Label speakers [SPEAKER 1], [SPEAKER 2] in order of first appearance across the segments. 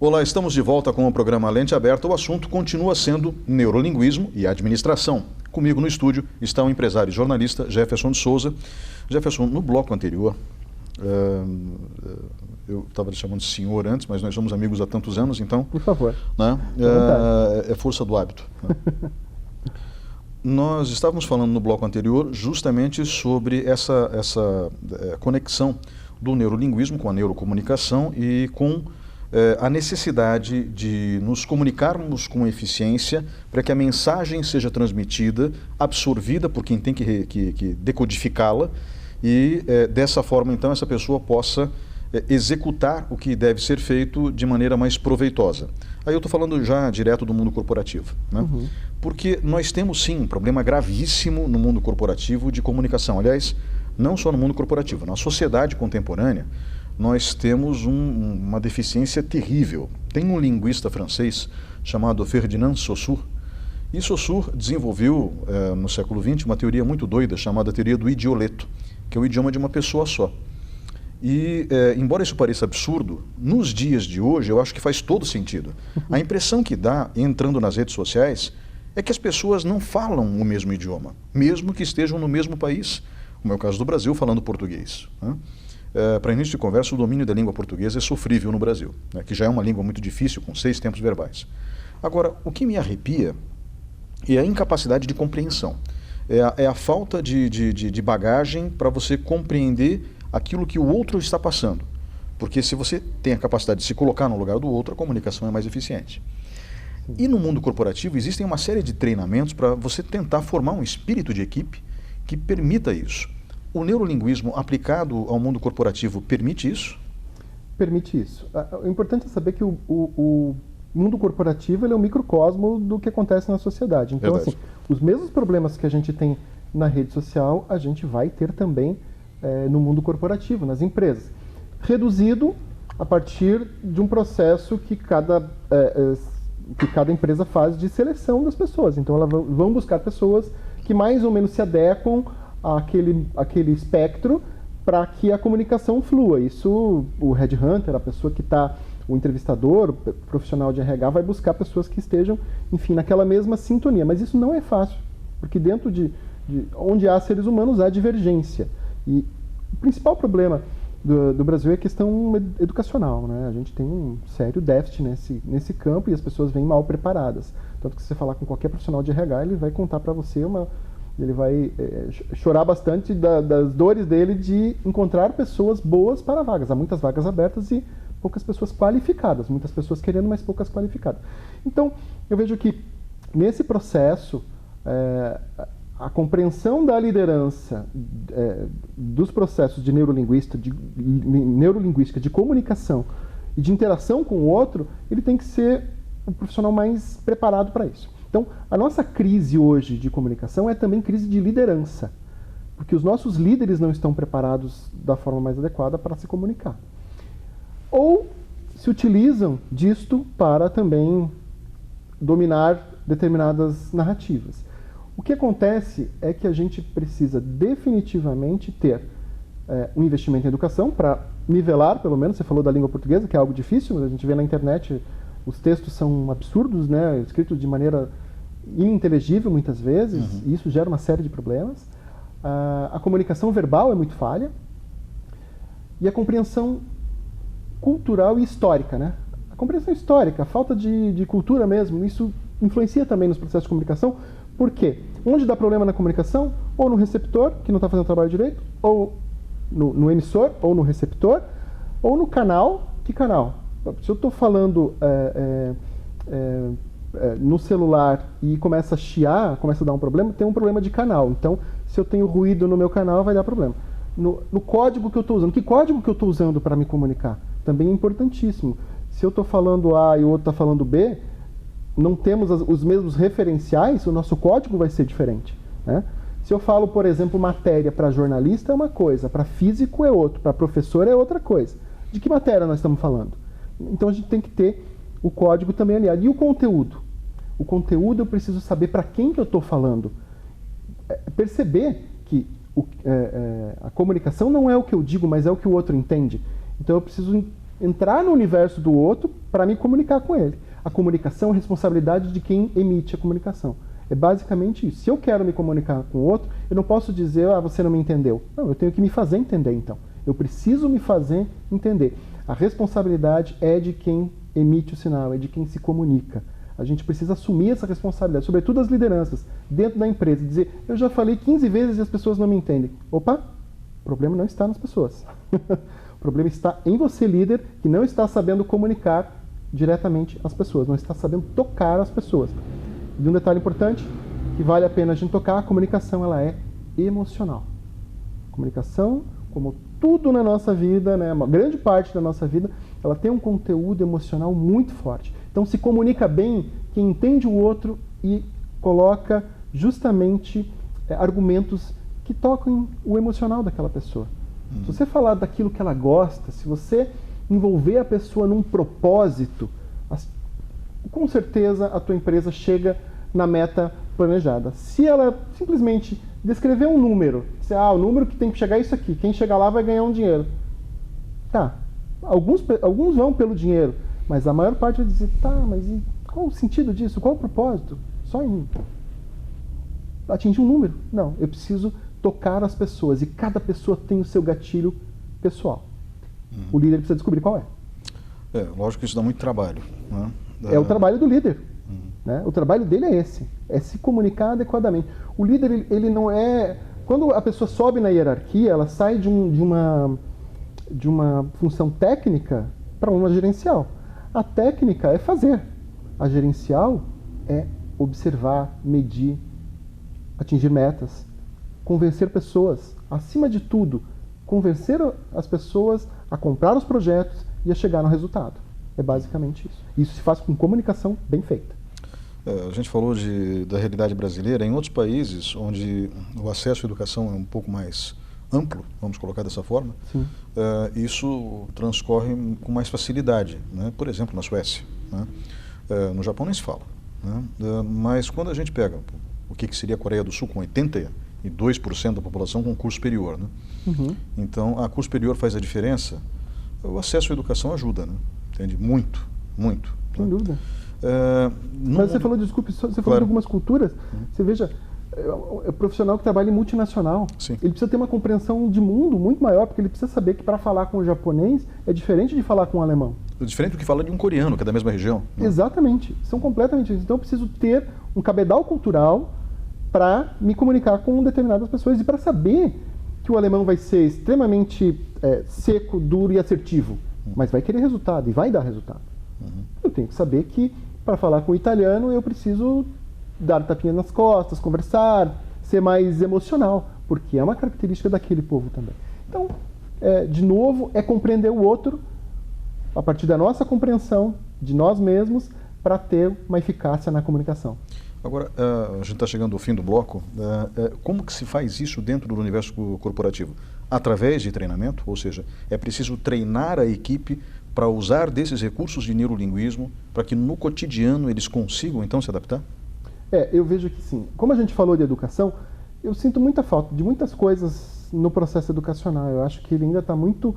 [SPEAKER 1] Olá, estamos de volta com o programa Lente Aberta. O assunto continua sendo neurolinguismo e administração. Comigo no estúdio está o empresário e jornalista Jefferson de Souza. Jefferson, no bloco anterior, eu estava lhe chamando de senhor antes, mas nós somos amigos há tantos anos, então...
[SPEAKER 2] Por favor.
[SPEAKER 1] Né, é força do hábito. Né? Nós estávamos falando no bloco anterior justamente sobre essa conexão do neurolinguismo com a neurocomunicação e com a necessidade de nos comunicarmos com eficiência para que a mensagem seja transmitida, absorvida por quem tem que decodificá-la e dessa forma então essa pessoa possa executar o que deve ser feito de maneira mais proveitosa. Aí eu estou falando já direto do mundo corporativo, né?
[SPEAKER 2] Uhum.
[SPEAKER 1] Porque nós temos sim um problema gravíssimo no mundo corporativo de comunicação. Aliás, não só no mundo corporativo, na sociedade contemporânea nós temos uma deficiência terrível. Tem um linguista francês chamado Ferdinand Saussure, e Saussure desenvolveu no século XX uma teoria muito doida chamada teoria do idioleto, que é o idioma de uma pessoa só. E, embora isso pareça absurdo, nos dias de hoje eu acho que faz todo sentido. A impressão que dá, entrando nas redes sociais, é que as pessoas não falam o mesmo idioma, mesmo que estejam no mesmo país. Como é o caso do Brasil, falando português, né? Para início de conversa, o domínio da língua portuguesa é sofrível no Brasil, né, que já é uma língua muito difícil, com 6 tempos verbais. Agora, o que me arrepia é a incapacidade de compreensão, é a falta de bagagem para você compreender aquilo que o outro está passando. Porque se você tem a capacidade de se colocar no lugar do outro, a comunicação é mais eficiente. E no mundo corporativo existem uma série de treinamentos para você tentar formar um espírito de equipe que permita isso. O neurolinguismo aplicado ao mundo corporativo permite isso?
[SPEAKER 2] Permite isso. O importante é saber que o mundo corporativo ele é um microcosmo do que acontece na sociedade. Então, assim, os mesmos problemas que a gente tem na rede social, a gente vai ter também no mundo corporativo, nas empresas. Reduzido a partir de um processo que cada empresa faz de seleção das pessoas. Então, elas vão buscar pessoas que mais ou menos se adequam àquele espectro para que a comunicação flua. Isso, o headhunter, a pessoa que está, o entrevistador, o profissional de RH, vai buscar pessoas que estejam, enfim, naquela mesma sintonia. Mas isso não é fácil, porque dentro de onde há seres humanos, há divergência. E o principal problema do Brasil é a questão educacional, né? A gente tem um sério déficit nesse campo e as pessoas vêm mal preparadas. Tanto que se você falar com qualquer profissional de RH, ele vai contar para você ele vai chorar bastante das dores dele de encontrar pessoas boas para vagas. Há muitas vagas abertas e poucas pessoas qualificadas, muitas pessoas querendo, mas poucas qualificadas. Então, eu vejo que nesse processo, a compreensão da liderança dos processos de neurolinguística, de comunicação e de interação com o outro, ele tem que ser um profissional mais preparado para isso. Então, a nossa crise hoje de comunicação é também crise de liderança, porque os nossos líderes não estão preparados da forma mais adequada para se comunicar. Ou se utilizam disto para também dominar determinadas narrativas. O que acontece é que a gente precisa definitivamente ter um investimento em educação para nivelar, pelo menos, você falou da língua portuguesa, que é algo difícil, mas a gente vê na internet, os textos são absurdos, né, escritos de maneira ininteligível muitas vezes, e isso gera uma série de problemas. A comunicação verbal é muito falha, e a compreensão cultural e histórica, né? A compreensão histórica, a falta de cultura mesmo, isso influencia também nos processos de comunicação. Por quê? Onde dá problema na comunicação? Ou no receptor, que não está fazendo o trabalho direito, ou no emissor, ou no receptor, ou no canal. Que canal? Se eu estou falando no celular e começa a chiar, começa a dar um problema, tem um problema de canal. Então, se eu tenho ruído no meu canal, vai dar problema. No código que eu estou usando. Que código que eu estou usando para me comunicar? Também é importantíssimo. Se eu estou falando A e o outro está falando B, não temos os mesmos referenciais, o nosso código vai ser diferente, né? Se eu falo, por exemplo, matéria para jornalista é uma coisa, para físico é outro, para professor é outra coisa. De que matéria nós estamos falando? Então a gente tem que ter o código também aliado. E o conteúdo? O conteúdo eu preciso saber para quem que eu estou falando. Perceber que a comunicação não é o que eu digo, mas é o que o outro entende. Então eu preciso entrar no universo do outro para me comunicar com ele. A comunicação é responsabilidade de quem emite a comunicação. É basicamente isso. Se eu quero me comunicar com o outro, eu não posso dizer, você não me entendeu. Não, eu tenho que me fazer entender, então. Eu preciso me fazer entender. A responsabilidade é de quem emite o sinal, é de quem se comunica. A gente precisa assumir essa responsabilidade, sobretudo as lideranças, dentro da empresa. Dizer, eu já falei 15 vezes e as pessoas não me entendem. Opa, o problema não está nas pessoas. O problema está em você, líder, que não está sabendo comunicar diretamente às pessoas, não está sabendo tocar as pessoas. E um detalhe importante, que vale a pena a gente tocar, a comunicação ela é emocional. A comunicação, como tudo na nossa vida, né, uma grande parte da nossa vida, ela tem um conteúdo emocional muito forte. Então se comunica bem quem entende o outro e coloca justamente argumentos que tocam o emocional daquela pessoa. Se você falar daquilo que ela gosta, se você envolver a pessoa num propósito, com certeza a tua empresa chega na meta planejada. Se ela simplesmente descrever um número, o número que tem que chegar é isso aqui, quem chegar lá vai ganhar um dinheiro. Tá, alguns vão pelo dinheiro, mas a maior parte vai dizer, mas e qual o sentido disso? Qual o propósito? Só em atingir um número? Não, eu preciso tocar as pessoas e cada pessoa tem o seu gatilho pessoal. O líder precisa descobrir qual é.
[SPEAKER 1] Lógico que isso dá muito trabalho, né?
[SPEAKER 2] É o trabalho do líder. Né? O trabalho dele é esse, é se comunicar adequadamente. O líder, ele não é... Quando a pessoa sobe na hierarquia, ela sai de uma função técnica para uma gerencial. A técnica é fazer. A gerencial é observar, medir, atingir metas, convencer pessoas. Acima de tudo, convencer as pessoas a comprar os projetos e a chegar no resultado. É basicamente isso. Isso se faz com comunicação bem feita.
[SPEAKER 1] A gente falou da realidade brasileira. Em outros países, onde o acesso à educação é um pouco mais amplo, vamos colocar dessa forma, isso transcorre com mais facilidade, né? Por exemplo, na Suécia, né? No Japão nem se fala, né? Mas quando a gente pega o que seria a Coreia do Sul, com 82% da população com curso superior, né? Então, a curso superior faz a diferença, o acesso à educação ajuda, né? Entende? Muito, muito.
[SPEAKER 2] Sem dúvida. Mas você falou, desculpe, você falou de algumas culturas. Você veja, é profissional que trabalha em multinacional.
[SPEAKER 1] Sim.
[SPEAKER 2] Ele precisa ter uma compreensão de mundo muito maior, porque ele precisa saber que para falar com o japonês é diferente de falar com o alemão.
[SPEAKER 1] É diferente do que falar de um coreano, que é da mesma região. Né?
[SPEAKER 2] Exatamente. São completamente diferentes. Então eu preciso ter um cabedal cultural para me comunicar com determinadas pessoas e para saber que o alemão vai ser extremamente seco, duro e assertivo, mas vai querer resultado e vai dar resultado. Eu tenho que saber que para falar com o italiano eu preciso dar tapinha nas costas, conversar, ser mais emocional, porque é uma característica daquele povo também. Então, de novo, é compreender o outro a partir da nossa compreensão de nós mesmos para ter uma eficácia na comunicação.
[SPEAKER 1] Agora, a gente está chegando ao fim do bloco. Como que se faz isso dentro do universo corporativo? Através de treinamento, ou seja, é preciso treinar a equipe para usar desses recursos de neurolinguismo para que no cotidiano eles consigam, então, se adaptar?
[SPEAKER 2] Eu vejo que sim. Como a gente falou de educação, eu sinto muita falta de muitas coisas no processo educacional. Eu acho que ele ainda está muito...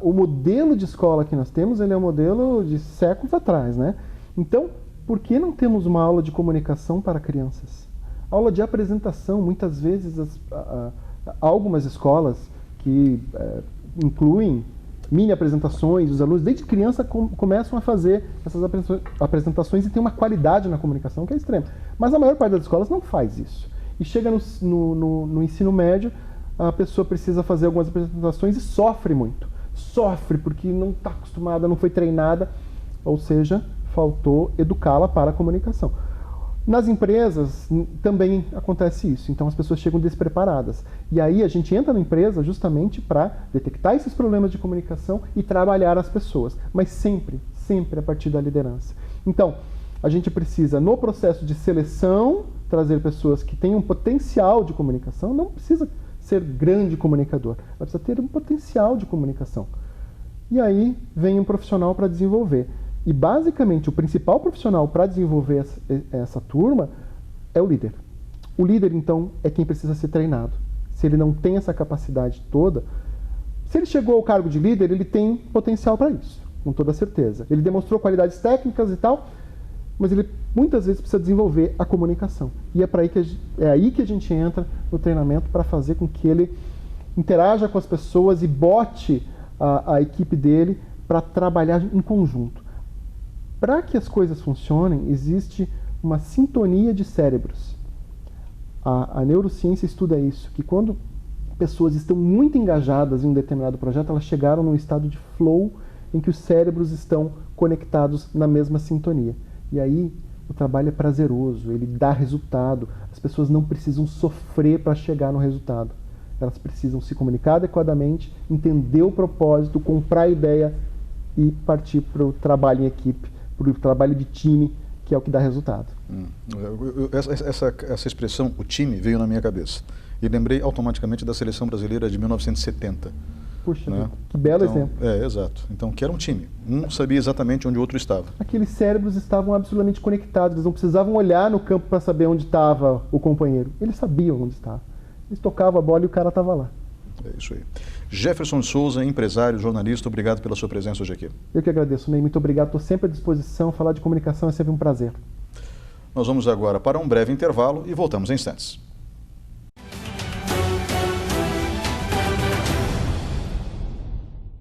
[SPEAKER 2] o modelo de escola que nós temos, ele é um modelo de séculos atrás, né? Então, por que não temos uma aula de comunicação para crianças? Aula de apresentação, muitas vezes algumas escolas que incluem mini apresentações, os alunos desde criança começam a fazer essas apresentações e tem uma qualidade na comunicação que é extrema. Mas a maior parte das escolas não faz isso. E chega no ensino médio, a pessoa precisa fazer algumas apresentações e sofre muito. Sofre porque não está acostumada, não foi treinada, ou seja, faltou educá-la para a comunicação. Nas empresas também acontece isso, então as pessoas chegam despreparadas. E aí a gente entra na empresa justamente para detectar esses problemas de comunicação e trabalhar as pessoas, mas sempre a partir da liderança. Então, a gente precisa, no processo de seleção, trazer pessoas que tenham potencial de comunicação, não precisa ser grande comunicador, ela precisa ter um potencial de comunicação. E aí vem um profissional para desenvolver. E, basicamente, o principal profissional para desenvolver essa turma é o líder. O líder, então, é quem precisa ser treinado. Se ele não tem essa capacidade toda, Se ele chegou ao cargo de líder, ele tem potencial para isso, com toda certeza. Ele demonstrou qualidades técnicas e tal, mas ele muitas vezes precisa desenvolver a comunicação. E é aí que a gente entra no treinamento para fazer com que ele interaja com as pessoas e bote a equipe dele para trabalhar em conjunto. Para que as coisas funcionem, existe uma sintonia de cérebros. A neurociência estuda isso, que quando pessoas estão muito engajadas em um determinado projeto, elas chegaram num estado de flow em que os cérebros estão conectados na mesma sintonia. E aí o trabalho é prazeroso, ele dá resultado. As pessoas não precisam sofrer para chegar no resultado. Elas precisam se comunicar adequadamente, entender o propósito, comprar a ideia e partir para o trabalho em equipe, para o trabalho de time, que é o que dá resultado.
[SPEAKER 1] Essa expressão, o time, veio na minha cabeça. E lembrei automaticamente da seleção brasileira de 1970.
[SPEAKER 2] Puxa,
[SPEAKER 1] né?
[SPEAKER 2] Que belo exemplo.
[SPEAKER 1] Exato. Então, que era um time. Um sabia exatamente onde o outro estava.
[SPEAKER 2] Aqueles cérebros estavam absolutamente conectados. Eles não precisavam olhar no campo para saber onde estava o companheiro. Eles sabiam onde estava. Eles tocavam a bola e o cara estava lá.
[SPEAKER 1] É isso aí. Jefferson Souza, empresário, jornalista, obrigado pela sua presença hoje aqui.
[SPEAKER 2] Eu que agradeço, Ney. Muito obrigado. Estou sempre à disposição. Falar de comunicação é sempre um prazer.
[SPEAKER 1] Nós vamos agora para um breve intervalo e voltamos em instantes.